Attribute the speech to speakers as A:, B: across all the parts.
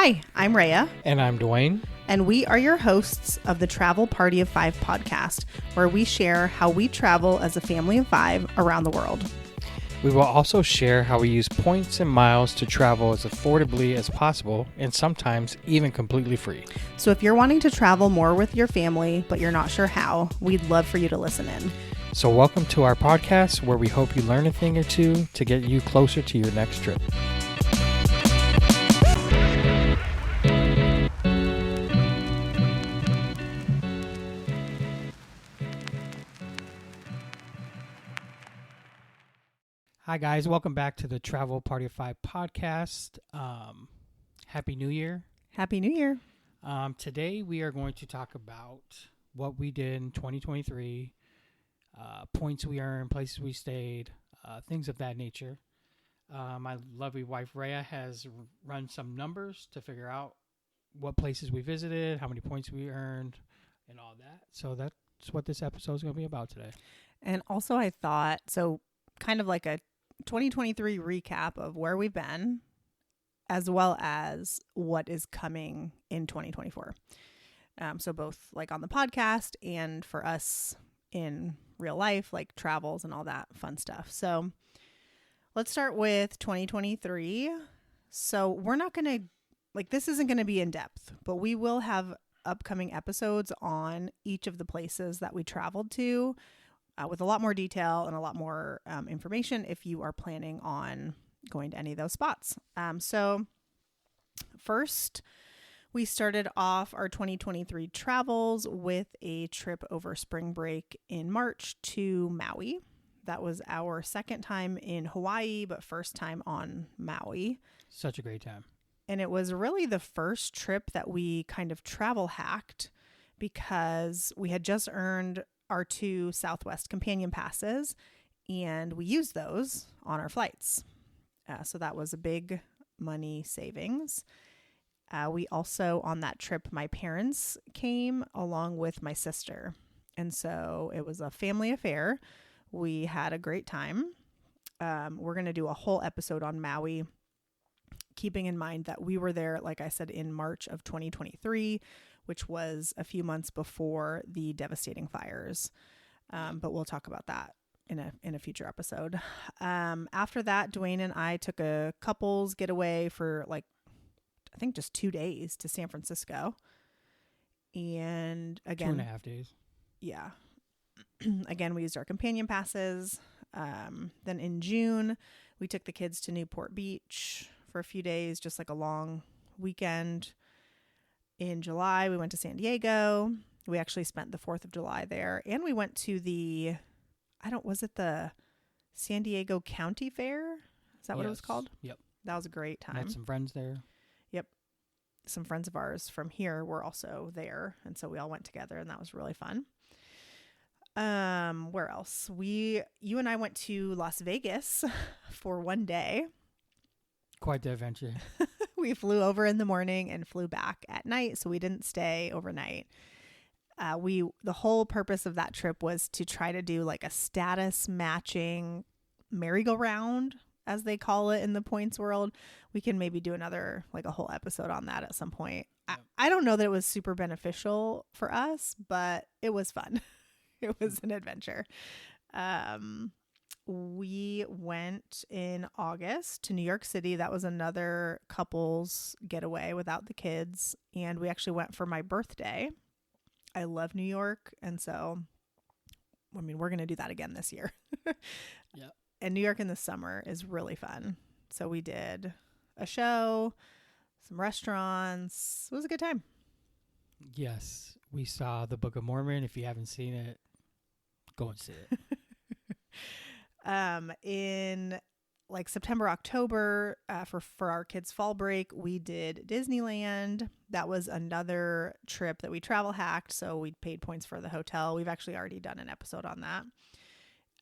A: Hi, I'm Rhea,
B: And I'm Dwayne.
A: and we are your hosts of the Travel Party of Five podcast, where we share how we travel as a family of five around the world.
B: We will also share how we use points and miles to travel as affordably as possible and sometimes even completely free.
A: So if you're wanting to travel more with your family, but you're not sure how, we'd love for you to listen in.
B: So welcome to our podcast where we hope you learn a thing or two to get you closer to your next trip. Hi guys, welcome back to the Travel Party of Five podcast. Happy New Year.
A: Happy New Year.
B: Today we are going to talk about what we did in 2023, points we earned, places we stayed, things of that nature. My lovely wife Rhea has run some numbers to figure out what places we visited, how many points we earned, and all that. So that's what this episode is going to be about today.
A: And also I thought, so kind of like a 2023 recap of where we've been, as well as what is coming in 2024. So both like on the podcast and for us in real life, like travels and all that fun stuff. So let's start with 2023. So we're not going to, like, this isn't going to be in depth, but we will have upcoming episodes on each of the places that we traveled to with a lot more detail and a lot more information if you are planning on going to any of those spots. So first, we started off our 2023 travels with a trip over spring break in March to Maui. That was our second time in Hawaii, but first time on Maui.
B: Such a great time.
A: And it was really the first trip that we kind of travel hacked because we had just earned our 2 Southwest Companion passes and we used those on our flights. So that was a big money savings. We also, on that trip, my parents came along with my sister. And so it was a family affair. We had a great time. We're going to do a whole episode on Maui, keeping in mind that we were there, like I said, in March of 2023, which was a few months before the devastating fires. But we'll talk about that in a future episode. After that, Dwayne and I took a couples getaway for I think just 2 days to San Francisco. And again,
B: 2.5 days.
A: Yeah. Again, we used our companion passes. Then in June, we took the kids to Newport Beach for a few days, just like a long weekend. In July, we went to San Diego. We actually spent the 4th of July there. And we went to was it the San Diego County Fair? Is that what it was called?
B: Yep.
A: That was a great time.
B: Met some friends there.
A: Yep. Some friends of ours from here were also there. And so we all went together and that was really fun. Where else? You and I went to Las Vegas for one day.
B: Quite the adventure.
A: We flew over in the morning and flew back at night, so we didn't stay overnight. The whole purpose of that trip was to try to do like a status matching merry-go-round, as they call it in the points world. We can maybe do another, like a whole episode on that at some point. Yep. I don't know that it was super beneficial for us, but it was fun. It was an adventure. We went in August to New York City. That was another couples getaway without the kids. And we actually went for my birthday. I love New York. And so, I mean, we're going to do that again this year.
B: Yeah.
A: And New York in the summer is really fun. So we did a show, some restaurants. It was a good time.
B: Yes. We saw the Book of Mormon. If you haven't seen it, go and see it.
A: In like September, October, for our kids' fall break, we did Disneyland. That was another trip that we travel hacked. So we paid points for the hotel. We've actually already done an episode on that.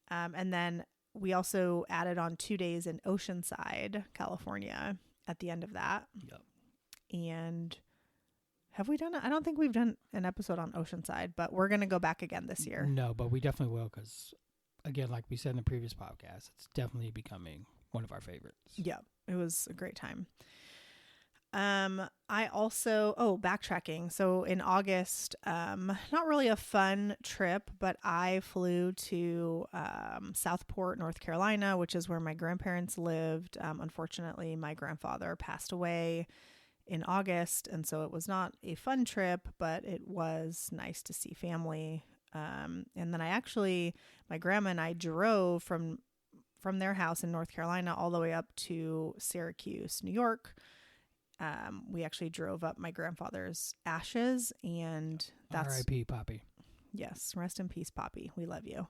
A: And then we also added on 2 days in Oceanside, California at the end of that.
B: Yep.
A: And have we done it? I don't think we've done an episode on Oceanside, but we're going to go back again this year.
B: No, but we definitely will because, again, like we said in the previous podcast, it's definitely becoming one of our favorites.
A: Yeah, it was a great time. I also, backtracking. So in August, not really a fun trip, but I flew to Southport, North Carolina, which is where my grandparents lived. Unfortunately, my grandfather passed away in August, and so it was not a fun trip, but it was nice to see family. And then my grandma and I drove from their house in North Carolina all the way up to Syracuse, New York. We actually drove up my grandfather's ashes, and that's
B: R.I.P. Poppy.
A: Yes, rest in peace, Poppy. We love you.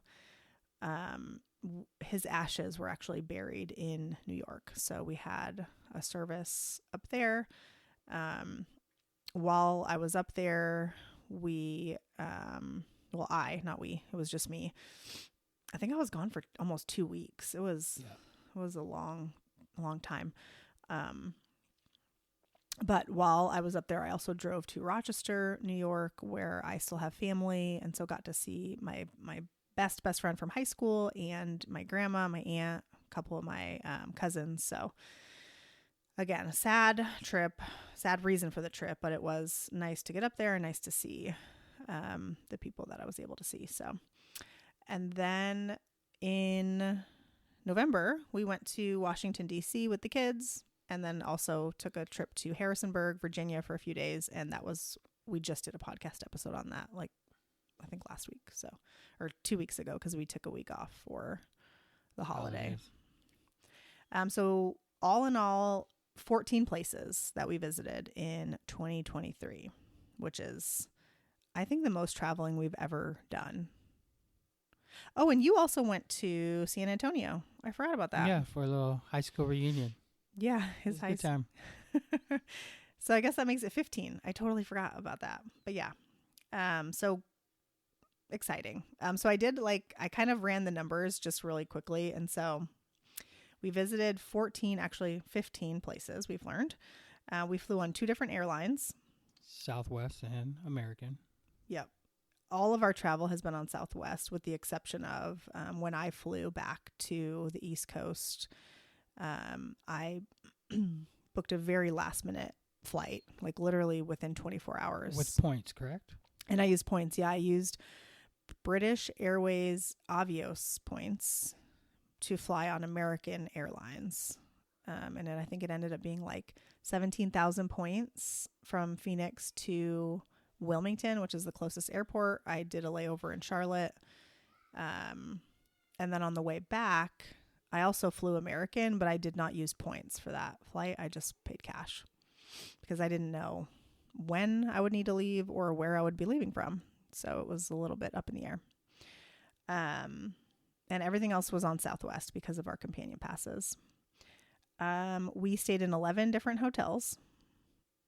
A: His ashes were actually buried in New York, so we had a service up there. While I was up there, not we, it was just me. I think I was gone for almost 2 weeks. It was a long time. But while I was up there, I also drove to Rochester, New York, where I still have family, and so got to see my best friend from high school and my grandma, my aunt, a couple of my cousins. So again, a sad trip, sad reason for the trip, but it was nice to get up there and nice to see the people that I was able to see. So, and then in November, we went to Washington, D.C. with the kids, and then also took a trip to Harrisonburg, Virginia for a few days. And we just did a podcast episode on that, like, I think last week. Or 2 weeks ago, because we took a week off for the holiday. So all in all, 14 places that we visited in 2023, which is, I think, the most traveling we've ever done. Oh, and you also went to San Antonio. I forgot about that.
B: Yeah, for a little high school reunion.
A: Yeah, his high
B: school time.
A: So I guess that makes it 15. I totally forgot about that. But yeah, so exciting. So I kind of ran the numbers just really quickly, and so we visited 15 places. We've learned. We flew on 2 different airlines,
B: Southwest and American.
A: Yep. All of our travel has been on Southwest, with the exception of when I flew back to the East Coast. I booked a very last minute flight, like literally within 24 hours.
B: With points, correct?
A: And I used points. Yeah, I used British Airways Avios points to fly on American Airlines. And then I think it ended up being like 17,000 points from Phoenix to Wilmington, which is the closest airport. I did a layover in Charlotte. And then on the way back, I also flew American, but I did not use points for that flight. I just paid cash because I didn't know when I would need to leave or where I would be leaving from. So it was a little bit up in the air. And everything else was on Southwest because of our companion passes. We stayed in 11 different hotels.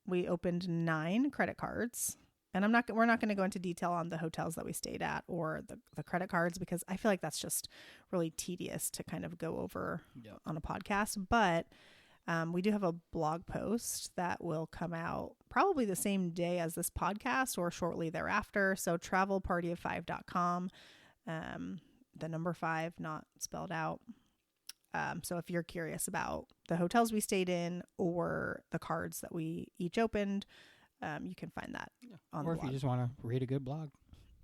A: We opened 9 credit cards. And we're not going to go into detail on the hotels that we stayed at or the credit cards, because I feel like that's just really tedious to kind of go over on a podcast. But we do have a blog post that will come out probably the same day as this podcast or shortly thereafter. So travelpartyof5.com, the number 5, not spelled out. So if you're curious about the hotels we stayed in or the cards that we each opened, you can find that on the blog.
B: Or if you just want to read a good blog.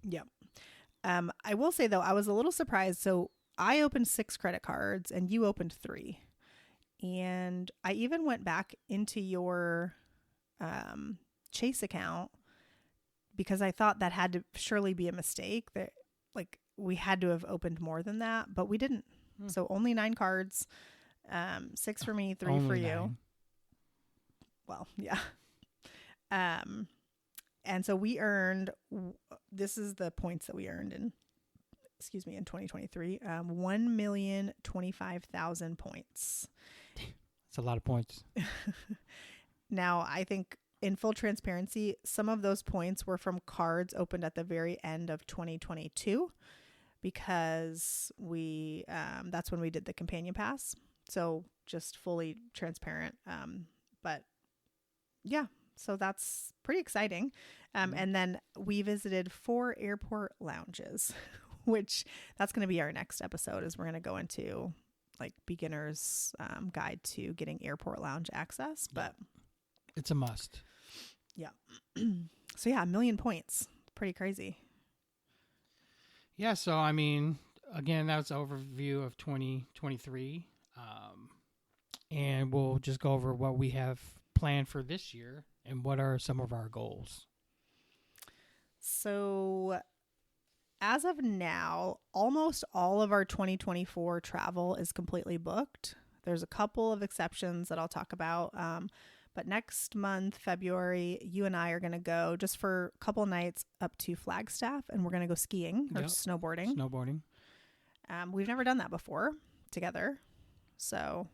A: Yep. I will say, though, I was a little surprised. So I opened 6 credit cards and you opened 3. And I even went back into your Chase account because I thought that had to surely be a mistake, that like we had to have opened more than that, but we didn't. So only 9 cards, 6 for me, 3
B: only
A: for you.
B: 9.
A: Well, yeah. And so we earned, this is the points that we earned in 2023, 1,025,000 points.
B: That's a lot of points.
A: Now, I think in full transparency, some of those points were from cards opened at the very end of 2022 because that's when we did the companion pass. So just fully transparent. But yeah. So that's pretty exciting. And then we visited 4 airport lounges, which that's going to be our next episode, is we're going to go into like beginner's guide to getting airport lounge access. But
B: It's a must.
A: Yeah. So yeah, 1,000,000 points. Pretty crazy.
B: Yeah, so I mean, again, that was an overview of 2023. And we'll just go over what we have planned for this year and what are some of our goals.
A: So as of now, almost all of our 2024 travel is completely booked. There's a couple of exceptions that I'll talk about. But next month, February, you and I are going to go just for a couple nights up to Flagstaff, and we're going to go skiing or snowboarding.
B: Snowboarding.
A: We've never done that before together, so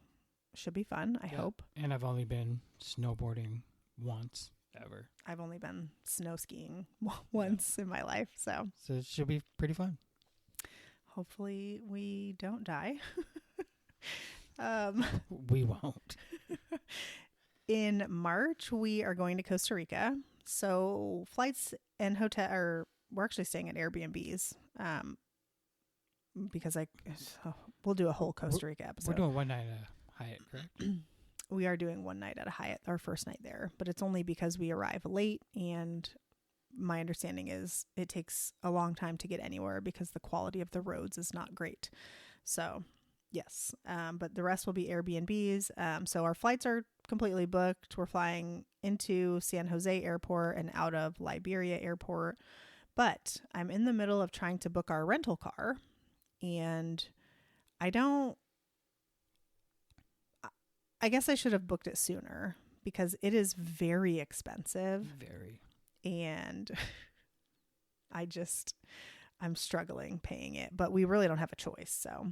A: should be fun, I hope.
B: And I've only been snowboarding once ever.
A: I've only been snow skiing once in my life, so
B: it should be pretty fun.
A: Hopefully we don't die.
B: We won't.
A: In March, we are going to Costa Rica. So flights and hotel, we're actually staying at Airbnbs because we'll do a whole Costa Rica episode.
B: We're doing one night at Hyatt, correct?
A: We are doing one night at a Hyatt, our first night there, but it's only because we arrive late, and my understanding is it takes a long time to get anywhere because the quality of the roads is not great. So yes, but the rest will be Airbnbs. So our flights are completely booked. We're flying into San Jose Airport and out of Liberia Airport, but I'm in the middle of trying to book our rental car, and I guess I should have booked it sooner because it is very expensive.
B: Very.
A: And I'm struggling paying it, but we really don't have a choice. So,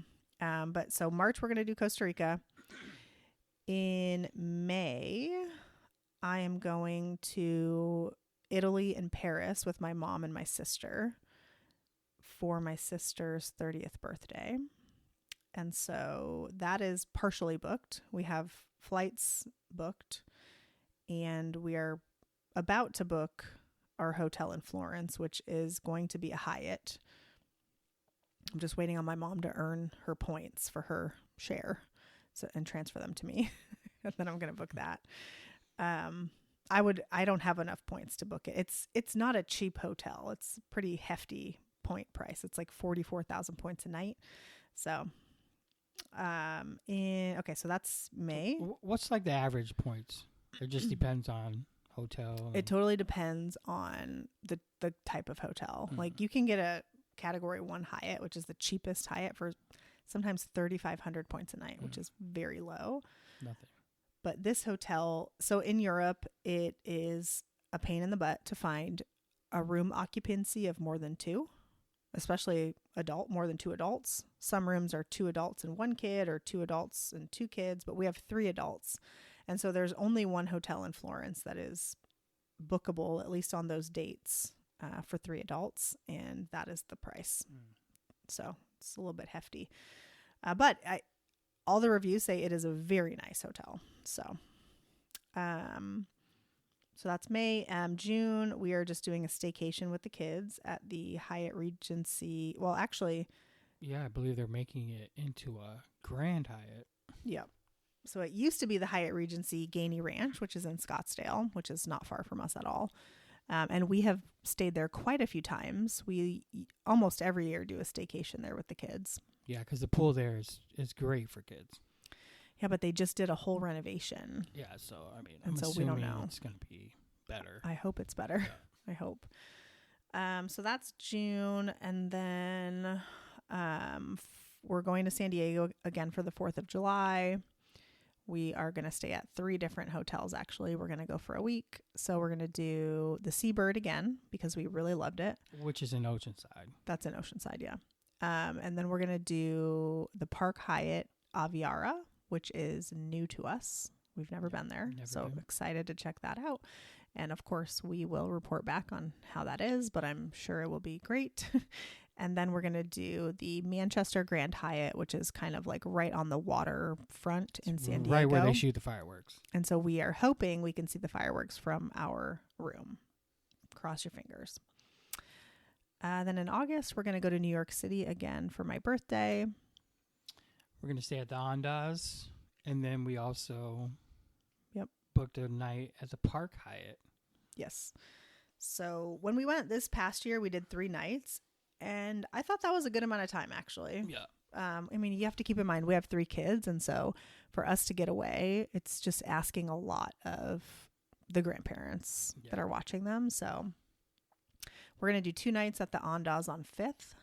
A: so March, we're going to do Costa Rica. In May, I am going to Italy and Paris with my mom and my sister for my sister's 30th birthday. And so that is partially booked. We have flights booked, and we are about to book our hotel in Florence, which is going to be a Hyatt. I'm just waiting on my mom to earn her points for her share and transfer them to me. And then I'm going to book that. I don't have enough points to book it. It's not a cheap hotel. It's pretty hefty point price. It's like 44,000 points a night. So so that's May.
B: What's like the average points? It just depends on hotel.
A: It totally depends on the type of hotel. Mm-hmm. Like you can get a category 1 Hyatt, which is the cheapest Hyatt, for sometimes 3,500 points a night, which is very low.
B: Nothing.
A: But this hotel, so in Europe, it is a pain in the butt to find a room occupancy of more than 2. Especially more than 2 adults. Some rooms are 2 adults and 1 kid, or 2 adults and 2 kids, but we have 3 adults. And so there's only one hotel in Florence that is bookable, at least on those dates, for 3 adults. And that is the price. So it's a little bit hefty. But all the reviews say it is a very nice hotel. So, so that's May. June, we are just doing a staycation with the kids at the Hyatt Regency. Well, actually,
B: yeah, I believe they're making it into a Grand Hyatt.
A: Yep. So it used to be the Hyatt Regency Gainey Ranch, which is in Scottsdale, which is not far from us at all. And we have stayed there quite a few times. We almost every year do a staycation there with the kids.
B: Yeah, because the pool there is great for kids.
A: Yeah, but they just did a whole renovation.
B: Yeah, so I mean, I'm assuming we don't know. It's going to be better.
A: I hope it's better. Yeah. I hope. So that's June, and then we're going to San Diego again for the 4th of July. We are going to stay at 3 different hotels, actually. We're going to go for a week. So we're going to do the Seabird again because we really loved it.
B: Which is in Oceanside.
A: That's in Oceanside, yeah. And then we're going to do the Park Hyatt Aviara, which is new to us. We've never been there. So excited to check that out. And of course, we will report back on how that is, but I'm sure it will be great. And then we're going to do the Manchester Grand Hyatt, which is kind of like right on the waterfront in San Diego.
B: Right where they shoot the fireworks.
A: And so we are hoping we can see the fireworks from our room. Cross your fingers. Then in August, we're going to go to New York City again for my birthday.
B: We're going to stay at the Andaz. And then we also booked a night at the Park Hyatt.
A: Yes. So when we went this past year, we did 3 nights, and I thought that was a good amount of time, actually.
B: Yeah.
A: I mean, you have to keep in mind we have 3 kids, and so for us to get away, it's just asking a lot of the grandparents that are watching them. So we're going to do 2 nights at the Andaz on 5th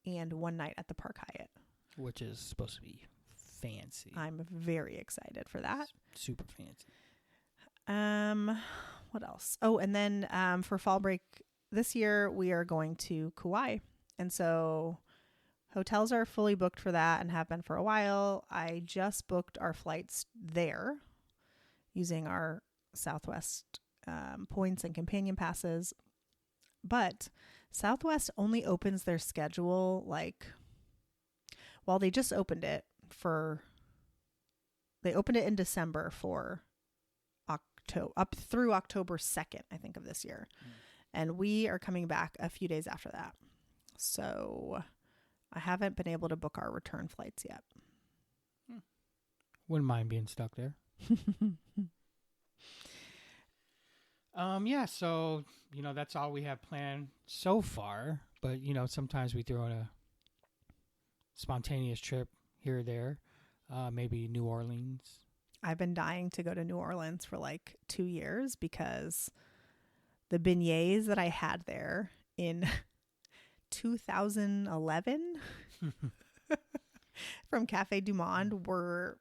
A: and 1 night at the Park Hyatt,
B: which is supposed to be fancy.
A: I'm very excited for that.
B: Super fancy.
A: What else? Oh, and then for fall break this year, we are going to Kauai. And so hotels are fully booked for that and have been for a while. I just booked our flights there using our Southwest points and companion passes. But Southwest only opens their schedule they just opened it they opened it in December for up through October 2nd, I think, of this year. And we are coming back a few days after that. So I haven't been able to book our return flights yet.
B: Wouldn't mind being stuck there. Yeah, so, that's all we have planned so far. But, sometimes we throw in a spontaneous trip here or there. Maybe New Orleans.
A: I've been dying to go to New Orleans for 2 years because the beignets that I had there in 2011 from Cafe Du Monde were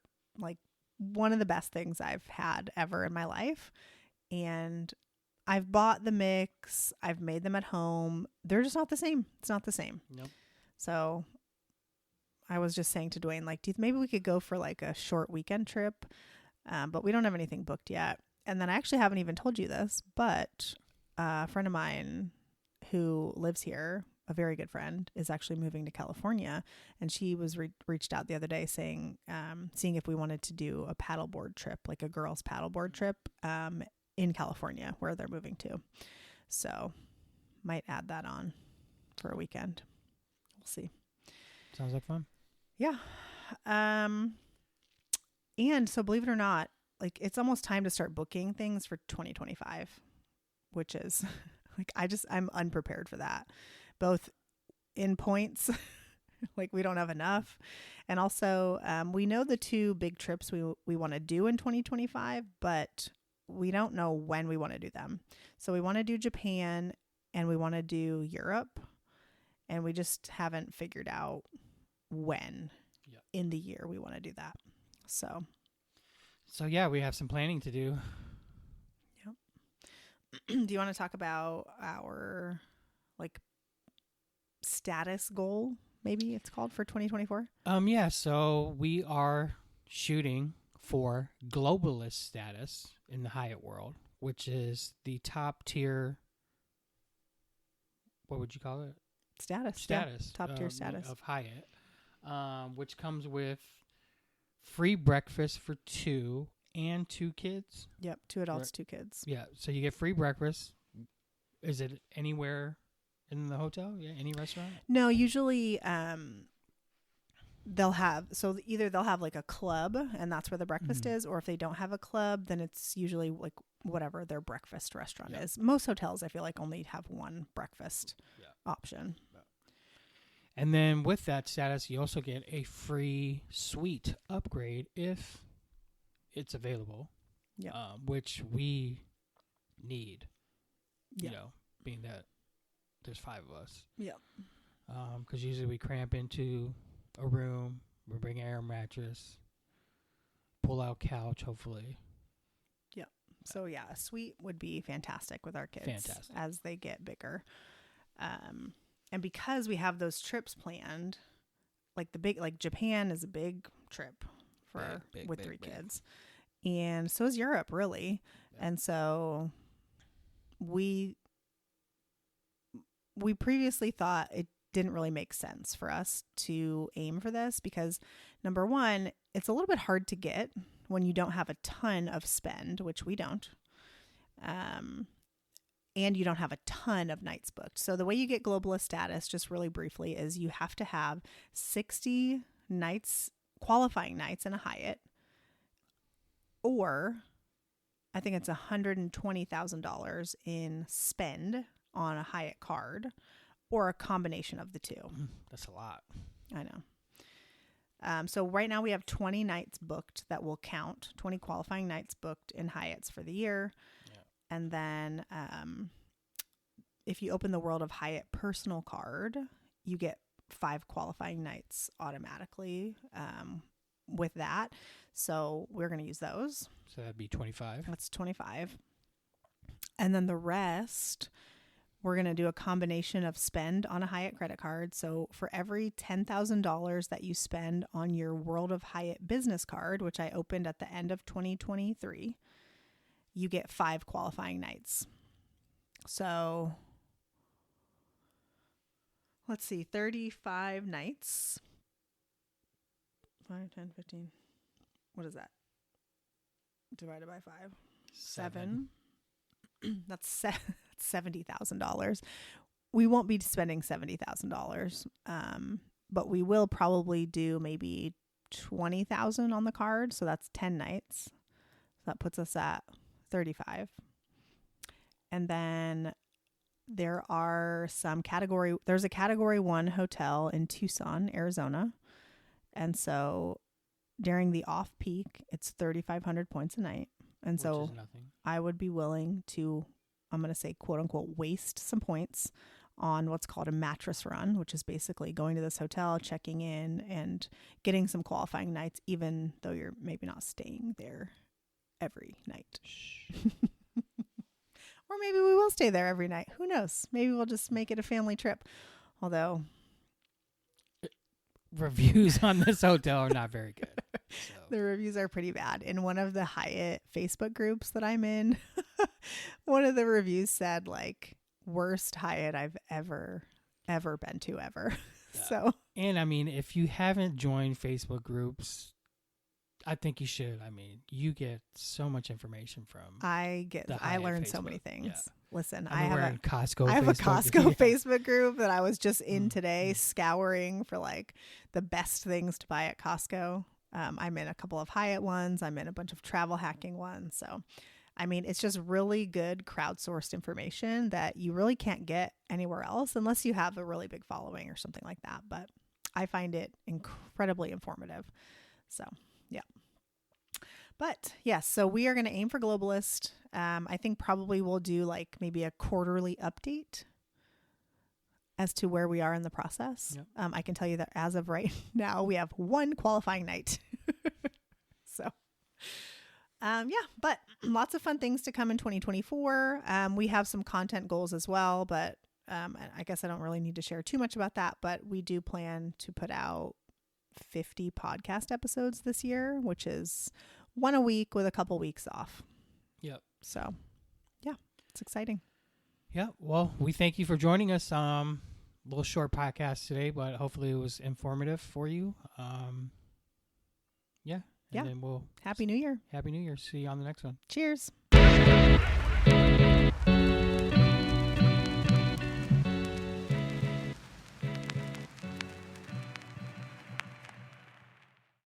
A: one of the best things I've had ever in my life. And I've bought the mix. I've made them at home. They're just not the same. It's not the same.
B: Nope.
A: So I was just saying to Dwayne, maybe we could go for a short weekend trip. But we don't have anything booked yet. And then I actually haven't even told you this, but a friend of mine who lives here, a very good friend, is actually moving to California. And she was reached out the other day saying, seeing if we wanted to do a paddleboard trip, a girls' paddleboard trip in California where they're moving to. So might add that on for a weekend. We'll see.
B: Sounds like fun.
A: Yeah. And so believe it or not, it's almost time to start booking things for 2025, which is I'm unprepared for that, both in points, we don't have enough. And also, we know the 2 big trips we want to do in 2025, but we don't know when we want to do them. So we want to do Japan and we want to do Europe, and we just haven't figured out when in the year we want to do that. So
B: yeah, we have some planning to do.
A: Yep. Do you want to talk about our status goal? Maybe it's called for 2024.
B: Yeah. So we are shooting for globalist status in the Hyatt world, which is the top tier. What would you call it?
A: Status.
B: Yeah,
A: top tier status
B: of Hyatt, which comes with free breakfast for 2 and 2 kids.
A: Yep, 2 adults, 2 kids.
B: Yeah, so you get free breakfast. Is it anywhere in the hotel? Yeah, any restaurant?
A: No, usually they'll have either they'll have a club and that's where the breakfast is, or if they don't have a club, then it's usually whatever their breakfast restaurant is. Most hotels I feel only have one breakfast option.
B: And then with that status, you also get a free suite upgrade if it's available, which we need, being that there's 5 of us.
A: Yeah.
B: Because usually we cramp into a room, we bring an air mattress, pull out couch, hopefully.
A: Yeah. So a suite would be fantastic with our kids as they get bigger. And because we have those trips planned, Japan is a big trip with 3 kids. And so is Europe, really. Yeah. And so we previously thought it didn't really make sense for us to aim for this because, number one, it's a little bit hard to get when you don't have a ton of spend, which we don't. And you don't have a ton of nights booked. So the way you get globalist status, just really briefly, is you have to have 60 nights, qualifying nights in a Hyatt, or I think it's $120,000 in spend on a Hyatt card, or a combination of the two.
B: That's a lot.
A: I know. So right now we have 20 nights booked that will count, 20 qualifying nights booked in Hyatts for the year.
B: Yeah.
A: And then if you open the World of Hyatt personal card, you get 5 qualifying nights automatically with that. So we're going to use those.
B: So that'd be 25.
A: That's 25. And then the rest, we're going to do a combination of spend on a Hyatt credit card. So for every $10,000 that you spend on your World of Hyatt business card, which I opened at the end of 2023, you get 5 qualifying nights. So let's see, 35 nights. 5, 10, 15. What is that? Divided by 5. 7. That's $70,000. We won't be spending $70,000, but we will probably do maybe $20,000 on the card. So that's 10 nights. So that puts us at 35. And then there's a category 1 hotel in Tucson, Arizona. And so during the off peak, it's 3,500 points a night. And
B: Which
A: so
B: is nothing.
A: I would be willing to, I'm going to say, quote unquote, waste some points on what's called a mattress run, which is basically going to this hotel, checking in, and getting some qualifying nights, even though you're maybe not staying there every night. Or maybe we will stay there every night. Who knows? Maybe we'll just make it a family trip. Although
B: reviews on this hotel are not very good. So.
A: The reviews are pretty bad. In one of the Hyatt Facebook groups that I'm in, one of the reviews said, like, worst Hyatt I've ever been to ever.
B: Yeah.
A: So,
B: and I mean, if you haven't joined Facebook groups, I think you should. I mean, you get so much information from.
A: I learned so
B: Facebook.
A: many things.
B: Yeah.
A: Listen,
B: I have a Costco.
A: I have a
B: Facebook
A: Costco
B: group.
A: Facebook group that I was just in today, scouring for like the best things to buy at Costco. I'm in a couple of Hyatt ones. I'm in a bunch of travel hacking ones. So, I mean, it's just really good crowdsourced information that you really can't get anywhere else unless you have a really big following or something like that. But I find it incredibly informative. So, yeah. But yes, so we are going to aim for Globalist. I think probably we'll do like maybe a quarterly update as to where we are in the process.
B: Yep.
A: I can tell you that as of right now, we have 1 qualifying night. So, yeah, but lots of fun things to come in 2024. We have some content goals as well, but I guess I don't really need to share too much about that, but we do plan to put out 50 podcast episodes this year, which is 1 a week with a couple weeks off.
B: Yep.
A: So, yeah, it's exciting.
B: Yeah. Well, we thank you for joining us. Little short podcast today, but hopefully it was informative for you. Yeah. And then we'll
A: Happy New Year.
B: Happy New Year. See you on the next one.
A: Cheers.